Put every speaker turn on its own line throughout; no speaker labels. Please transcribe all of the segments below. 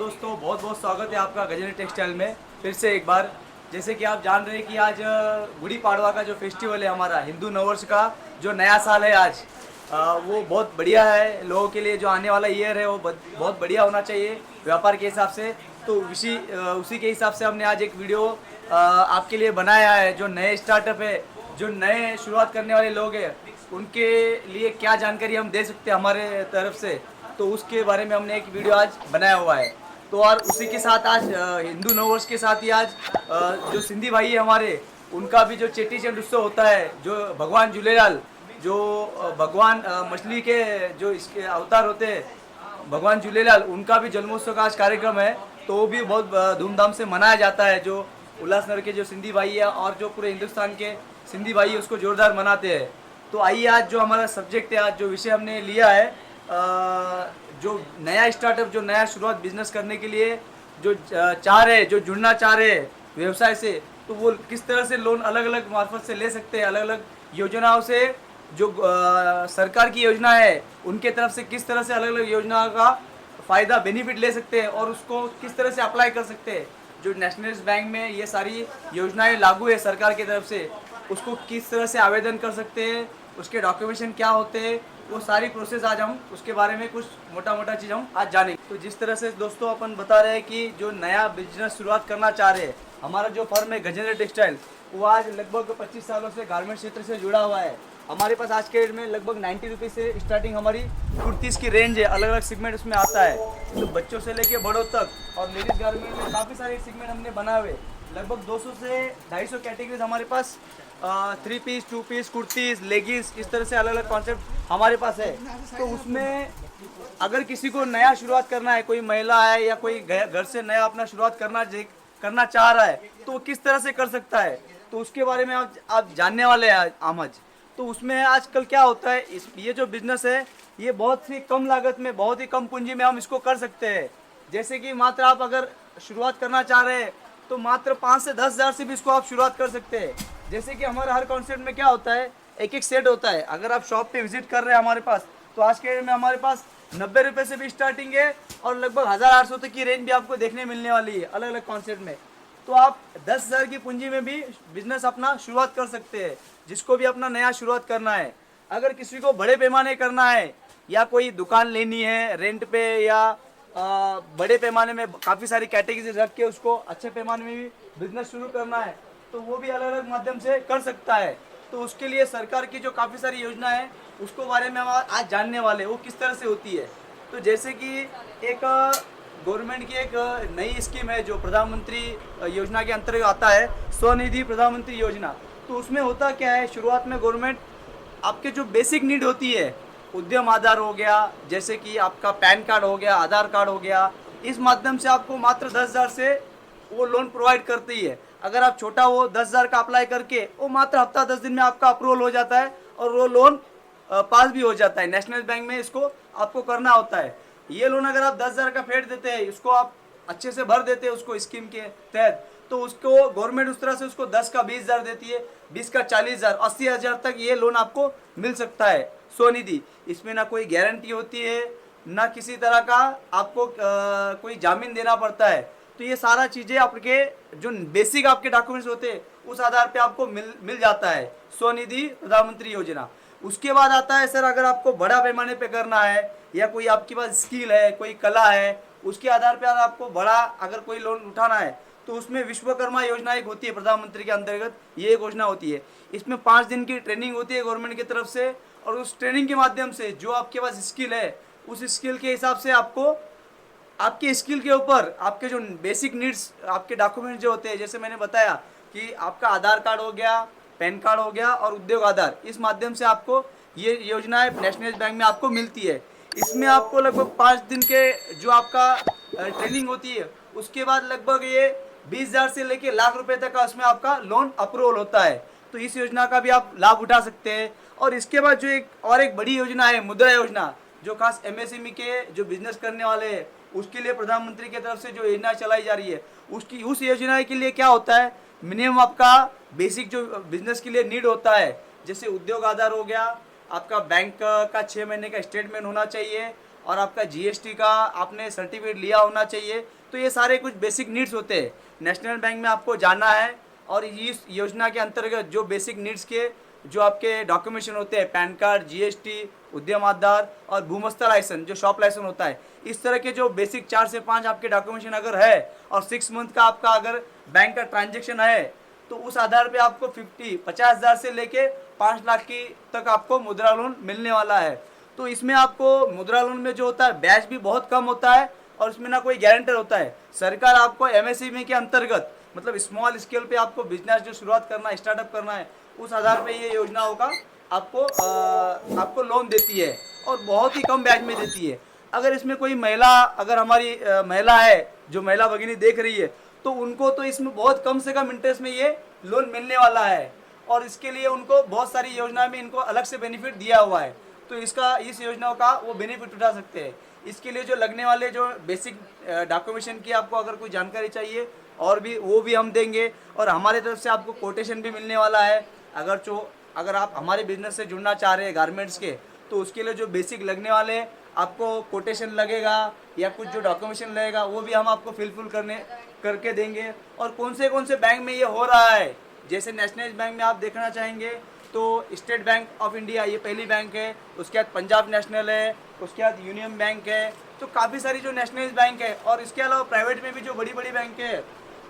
दोस्तों, बहुत बहुत स्वागत है आपका गजनी टेक्सटाइल में फिर से एक बार। जैसे कि आप जान रहे हैं कि आज गुड़ी पाड़वा का जो फेस्टिवल है हमारा हिंदू नववर्ष का जो नया साल है आज, वो बहुत बढ़िया है लोगों के लिए। जो आने वाला ईयर है वो बहुत बढ़िया होना चाहिए व्यापार के हिसाब से। तो उसी के हिसाब से हमने आज एक वीडियो आपके लिए बनाया है। जो नए स्टार्टअप है, जो नए शुरुआत करने वाले लोग हैं, उनके लिए क्या जानकारी हम दे सकते हैं हमारे तरफ से, तो उसके बारे में हमने एक वीडियो आज बनाया हुआ है। तो और उसी के साथ आज हिंदू नववर्ष के साथ ही आज जो सिंधी भाई है हमारे, उनका भी जो चेटी चंड उत्सव होता है, जो भगवान झूलेलाल, जो भगवान मछली के जो इसके अवतार होते हैं भगवान झूलेलाल, उनका भी जन्मोत्सव का आज कार्यक्रम है। तो वो भी बहुत धूमधाम से मनाया जाता है। जो उल्लासनगर के जो सिंधी भाई है और जो पूरे हिंदुस्तान के सिंधी भाई उसको जोरदार मनाते हैं। तो आइए आज जो हमारा सब्जेक्ट है, आज जो विषय हमने लिया है, जो नया स्टार्टअप, जो नया शुरुआत बिजनेस करने के लिए जो चाह रहे, जो जुड़ना चाह रहे व्यवसाय से, तो वो किस तरह से लोन अलग अलग मार्फत से ले सकते हैं, अलग अलग योजनाओं से। जो सरकार की योजना है उनके तरफ से किस तरह से अलग अलग योजना का फ़ायदा बेनिफिट ले सकते हैं और उसको किस तरह से अप्लाई कर सकते हैं। जो नेशनलाइज्ड बैंक में ये सारी योजनाएं लागू है सरकार की तरफ से, उसको किस तरह से आवेदन कर सकते हैं, उसके डॉक्यूमेंटेशन क्या होते हैं, वो सारी प्रोसेस आज हम उसके बारे में कुछ मोटा मोटा चीज़ हम आज जानेंगे। तो जिस तरह से दोस्तों अपन बता रहे हैं कि जो नया बिजनेस शुरुआत करना चाह रहे हैं, हमारा जो फर्म है गजेंद्र टेक्सटाइल, वो आज लगभग 25 सालों से गारमेंट क्षेत्र से जुड़ा हुआ है। हमारे पास आज के डेट में लगभग 90 रुपीज़ से स्टार्टिंग हमारी कुर्तीज़ की रेंज है। अलग अलग सेगमेंट उसमें आता है, तो बच्चों से लेके बड़ों तक। और लेडीज़ गारमेंट में काफ़ी सारे सेगमेंट हमने बनाए हुए, लगभग 200 से 250 कैटेगरीज हमारे पास 3 पीस 2 पीस कुर्तीज़, लेगिंग्स, इस तरह से अलग अलग कॉन्सेप्ट हमारे पास है। तो उसमें अगर किसी को नया शुरुआत करना है, कोई महिला है या कोई घर से नया अपना शुरुआत करना चाह रहा है, तो वो किस तरह से कर सकता है, तो उसके बारे में आप जानने वाले हैं आज। तो उसमें आजकल क्या होता है, ये जो बिजनेस है ये बहुत ही कम लागत में, बहुत ही कम पूंजी में हम इसको कर सकते हैं। जैसे कि मात्र आप अगर शुरुआत करना चाह रहे हैं तो मात्र 5 से 10 हज़ार से भी इसको आप शुरुआत कर सकते हैं। जैसे कि हमारा हर कॉन्सेप्ट में क्या होता है, एक एक सेट होता है। अगर आप शॉप पे विजिट कर रहे हैं हमारे पास, तो आज के डेट में हमारे पास 90 रुपये से भी स्टार्टिंग है और लगभग 1800 तक की रेंज भी आपको देखने मिलने वाली है अलग अलग कॉन्सेप्ट में। तो आप 10 हज़ार की पूंजी में भी बिजनेस अपना शुरुआत कर सकते हैं, जिसको भी अपना नया शुरुआत करना है। अगर किसी को बड़े पैमाने करना है या कोई दुकान लेनी है रेंट पे, या बड़े पैमाने में काफ़ी सारी कैटेगरी रख के उसको अच्छे पैमाने में भी बिजनेस शुरू करना है, तो वो भी अलग अलग माध्यम से कर सकता है। तो उसके लिए सरकार की जो काफ़ी सारी योजना है उसको बारे में हम आज जानने वाले हैं, वो किस तरह से होती है। तो जैसे कि एक गवर्नमेंट की एक नई स्कीम है जो प्रधानमंत्री योजना के अंतर्गत आता है, स्वनिधि प्रधानमंत्री योजना। तो उसमें होता क्या है, शुरुआत में गवर्नमेंट आपके जो बेसिक नीड होती है, उद्यम आधार हो गया, जैसे कि आपका पैन कार्ड हो गया, आधार कार्ड हो गया, इस माध्यम से आपको मात्र 10 हज़ार से वो लोन प्रोवाइड करती है। अगर आप छोटा वो 10 हज़ार का अप्लाई करके, वो मात्र हफ्ता 10 दिन में आपका अप्रूवल हो जाता है और वो लोन पास भी हो जाता है। नेशनल बैंक में इसको आपको करना होता है। ये लोन अगर आप 10 हज़ार का फेड देते हैं, इसको आप अच्छे से भर देते हैं उसको स्कीम के तहत, तो उसको गवर्नमेंट उस तरह से उसको 10 का 20 हज़ार देती है, 20 का 40 हज़ार, 80 हज़ार तक ये लोन आपको मिल सकता है स्वनिधि। इसमें ना कोई गारंटी होती है, ना किसी तरह का आपको कोई जामीन देना पड़ता है। तो ये सारा चीज़ें आपके जो बेसिक आपके डॉक्यूमेंट्स होते हैं उस आधार पे आपको मिल जाता है स्वनिधि प्रधानमंत्री योजना। उसके बाद आता है सर, अगर आपको बड़ा पैमाने पे करना है या कोई आपके पास स्किल है, कोई कला है, उसके आधार पे अगर आपको बड़ा अगर कोई लोन उठाना है, तो उसमें विश्वकर्मा योजना एक होती है प्रधानमंत्री के अंतर्गत, ये एक योजना होती है। इसमें 5 दिन की ट्रेनिंग होती है गवर्नमेंट की तरफ से, और उस ट्रेनिंग के माध्यम से जो आपके पास स्किल है, उस स्किल के हिसाब से आपको आपके स्किल के ऊपर आपके जो बेसिक नीड्स, आपके डॉक्यूमेंट जो होते हैं, जैसे मैंने बताया कि आपका आधार कार्ड हो गया, पैन कार्ड हो गया और उद्योग आधार, इस माध्यम से आपको ये योजनाएं नेशनल बैंक में आपको मिलती है। इसमें आपको लगभग 5 दिन के जो आपका ट्रेनिंग होती है, उसके बाद लगभग ये 20 हज़ार से लेके लाख रुपए तक का उसमें आपका लोन अप्रूवल होता है। तो इस योजना का भी आप लाभ उठा सकते हैं। और इसके बाद जो एक बड़ी योजना है, मुद्रा योजना, जो खास एमएसएमई के जो बिजनेस करने वाले हैं उसके लिए प्रधानमंत्री की तरफ से जो योजना चलाई जा रही है, उस योजना के लिए क्या होता है, मिनिमम आपका बेसिक जो बिजनेस के लिए नीड होता है, जैसे उद्योग आधार हो गया, आपका बैंक का 6 महीने का स्टेटमेंट होना चाहिए, और आपका जीएसटी का आपने सर्टिफिकेट लिया होना चाहिए। तो ये सारे कुछ बेसिक नीड्स होते हैं, नेशनल बैंक में आपको जाना है और इस योजना के अंतर्गत जो बेसिक नीड्स के जो आपके डॉक्यूमेंटेशन होते हैं, पैन कार्ड, जीएसटी, उद्यम आधार और भूमस्ता लाइसेंस जो शॉप लाइसेंस होता है, इस तरह के जो बेसिक 4 से 5 आपके डॉक्यूमेंटेशन अगर है और 6 मंथ का आपका अगर बैंक का ट्रांजेक्शन है, तो उस आधार पे आपको 50,000 से लेके 5 लाख की तक आपको मुद्रा लोन मिलने वाला है। तो इसमें आपको मुद्रा लोन में जो होता है ब्याज भी बहुत कम होता है और इसमें ना कोई गारंटर होता है। सरकार आपको एमएसएमई के अंतर्गत मतलब स्मॉल स्केल पे आपको बिजनेस जो शुरुआत करना है, स्टार्टअप करना है, उस आधार पे ये योजनाओं का आपको लोन देती है और बहुत ही कम ब्याज में देती है। अगर इसमें कोई महिला अगर हमारी महिला है जो महिला भगिनी देख रही है, तो उनको तो इसमें बहुत कम से कम इंटरेस्ट में ये लोन मिलने वाला है और इसके लिए उनको बहुत सारी योजना में इनको अलग से बेनिफिट दिया हुआ है। तो इस योजनाओं का वो बेनिफिट उठा सकते हैं। इसके लिए जो लगने वाले जो बेसिक डॉक्यूमेंटेशन की आपको अगर कोई जानकारी चाहिए और भी वो भी हम देंगे और हमारे तरफ से आपको कोटेशन भी मिलने वाला है। अगर आप हमारे बिजनेस से जुड़ना चाह रहे हैं गारमेंट्स के, तो उसके लिए जो बेसिक लगने वाले आपको कोटेशन लगेगा या कुछ जो डॉक्यूमेंटेशन लगेगा वो भी हम आपको फिलफुल करके देंगे। और कौन से बैंक में ये हो रहा है, जैसे नेशनल बैंक में आप देखना चाहेंगे तो स्टेट बैंक ऑफ इंडिया ये पहली बैंक है, उसके बाद पंजाब नेशनल है, उसके बाद यूनियन बैंक है। तो काफ़ी सारी जो नेशनल बैंक है और इसके अलावा प्राइवेट में भी जो बड़ी बड़ी बैंक है,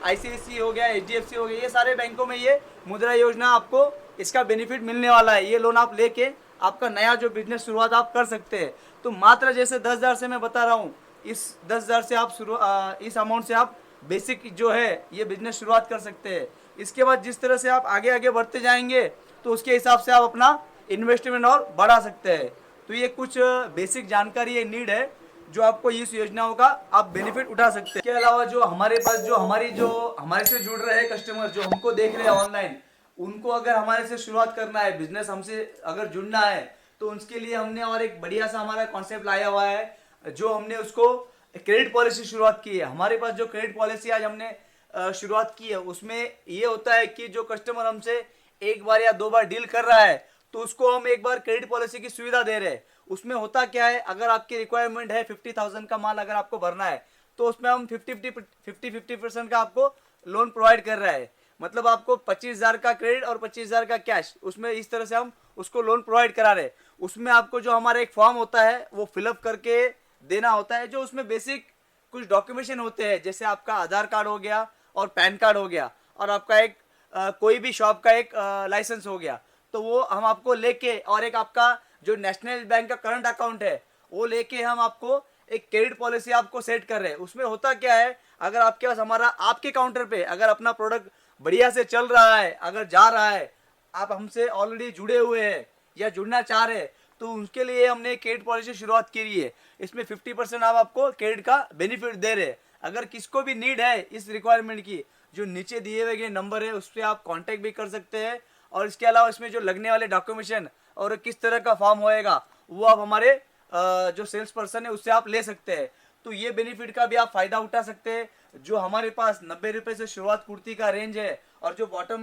आईसीआईसी हो गया, एचडीएफसी हो गया, ये सारे बैंकों में ये मुद्रा योजना आपको इसका बेनिफिट मिलने वाला है। ये लोन आप लेके आपका नया जो बिजनेस शुरुआत आप कर सकते हैं। तो मात्र जैसे 10,000 से मैं बता रहा हूँ, इस 10,000 से आप इस अमाउंट से आप बेसिक जो है ये बिजनेस शुरुआत कर सकते हैं। इसके बाद जिस तरह से आप आगे आगे बढ़ते जाएंगे तो उसके हिसाब से आप अपना इन्वेस्टमेंट और बढ़ा सकते हैं। तो ये कुछ बेसिक जानकारी ये नीड है जो आपको इस योजनाओं का आप बेनिफिट उठा सकते हैं। इसके अलावा जो हमारे पास जो हमारे से जुड़ रहे हैं कस्टमर जो हमको देख रहे हैं ऑनलाइन, उनको अगर हमारे से शुरुआत करना है, बिजनेस हमसे अगर जुड़ना है, तो उसके लिए हमने और एक बढ़िया सा हमारा कॉन्सेप्ट लाया हुआ है जो हमने उसको क्रेडिट पॉलिसी शुरुआत की है। हमारे पास जो क्रेडिट पॉलिसी आज हमने शुरुआत की है उसमें ये होता है कि जो कस्टमर हमसे एक बार या 2 बार डील कर रहा है तो उसको हम एक बार क्रेडिट पॉलिसी की सुविधा दे रहे हैं। उसमें होता क्या है, अगर आपकी रिक्वायरमेंट है 50,000 का माल अगर आपको भरना है तो उसमें हम 50% का आपको लोन प्रोवाइड कर रहा है। मतलब आपको 25,000 का क्रेडिट और 25,000 का कैश, उसमें इस तरह से हम उसको लोन प्रोवाइड करा रहे हैं। उसमें आपको जो हमारा एक फॉर्म होता है वो फिलअप करके देना होता है, जो उसमें बेसिक कुछ डॉक्यूमेंटेशन होते हैं, जैसे आपका आधार कार्ड हो गया और पैन कार्ड हो गया और आपका एक कोई भी शॉप का एक लाइसेंस हो गया। तो वो हम आपको लेके और एक आपका जो नेशनल बैंक का करंट अकाउंट है वो लेके हम आपको एक क्रेडिट पॉलिसी आपको सेट कर रहे हैं। उसमें होता क्या है, अगर आपके पास आपके काउंटर पे अगर अपना प्रोडक्ट बढ़िया से चल रहा है, अगर जा रहा है, आप हमसे ऑलरेडी जुड़े हुए हैं या जुड़ना चाह रहे हैं, तो उनके लिए हमने क्रेडिट पॉलिसी शुरुआत की है। इसमें 50% आप आपको क्रेडिट का बेनिफिट दे रहे हैं। अगर किसको भी नीड है इस रिक्वायरमेंट की, जो नीचे दिए हुए नंबर है उस पर आप कांटेक्ट भी कर सकते हैं। और इसके अलावा इसमें जो लगने वाले डॉक्यूमेंटेशन और किस तरह का फॉर्म होएगा वो आप हमारे जो सेल्स पर्सन है उससे आप ले सकते हैं। तो ये बेनिफिट का भी आप फायदा उठा सकते हैं। जो हमारे पास 90 रुपये से शुरुआत कुर्ती का रेंज है और जो बॉटम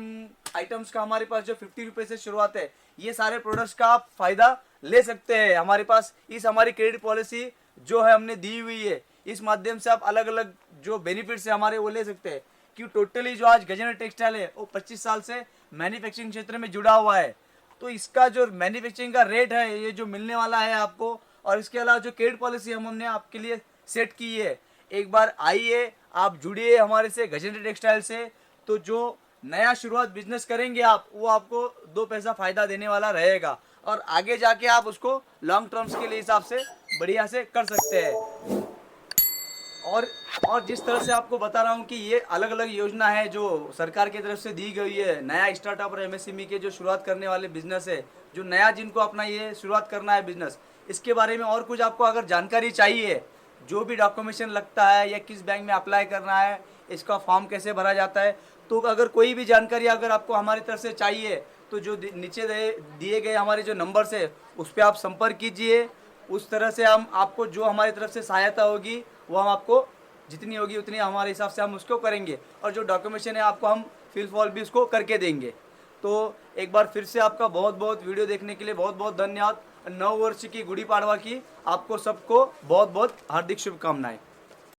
आइटम्स का हमारे पास जो 50 रुपये से शुरुआत है, ये सारे प्रोडक्ट्स का आप फायदा ले सकते हैं। हमारे पास हमारी क्रेडिट पॉलिसी जो है हमने दी हुई है, इस माध्यम से आप अलग अलग जो बेनिफिट्स है हमारे वो ले सकते हैं। कि टोटली जो आज गजेंद्र टेक्सटाइल है वो 25 साल से मैन्युफैक्चरिंग क्षेत्र में जुड़ा हुआ है। तो इसका जो मैन्युफैक्चरिंग का रेट है ये जो मिलने वाला है आपको, और इसके अलावा जो क्रेडिट पॉलिसी हमने आपके लिए सेट की है, एक बार आइए आप जुड़िए हमारे से गजेंद्र टेक्सटाइल से। तो जो नया शुरुआत बिजनेस करेंगे आप, वो आपको 2 पैसा फायदा देने वाला रहेगा और आगे जाके आप उसको लॉन्ग टर्म्स के लिए हिसाब से बढ़िया से कर सकते हैं। और जिस तरह से आपको बता रहा हूँ कि ये अलग अलग योजना है जो सरकार की तरफ से दी गई है, नया स्टार्टअप और एमएसएमई के जो शुरुआत करने वाले बिजनेस है, जो नया जिनको अपना ये शुरुआत करना है बिजनेस, इसके बारे में और कुछ आपको अगर जानकारी चाहिए, जो भी डॉक्यूमेंटेशन लगता है या किस बैंक में अप्लाई करना है, इसका फॉर्म कैसे भरा जाता है, तो अगर कोई भी जानकारी अगर आपको हमारी तरफ से चाहिए तो जो नीचे दिए गए हमारे जो नंबर्स है उस पर आप संपर्क कीजिए। उस तरह से हम आपको जो हमारी तरफ से सहायता होगी वो हम आपको जितनी होगी उतनी हमारे हिसाब से हम उसको करेंगे और जो डॉक्यूमेंटेशन है आपको हम फिल फॉल भी उसको करके देंगे। तो एक बार फिर से आपका बहुत बहुत वीडियो देखने के लिए बहुत बहुत धन्यवाद। नव वर्ष की गुड़ी पाड़वा की आपको सबको बहुत बहुत हार्दिक शुभकामनाएं।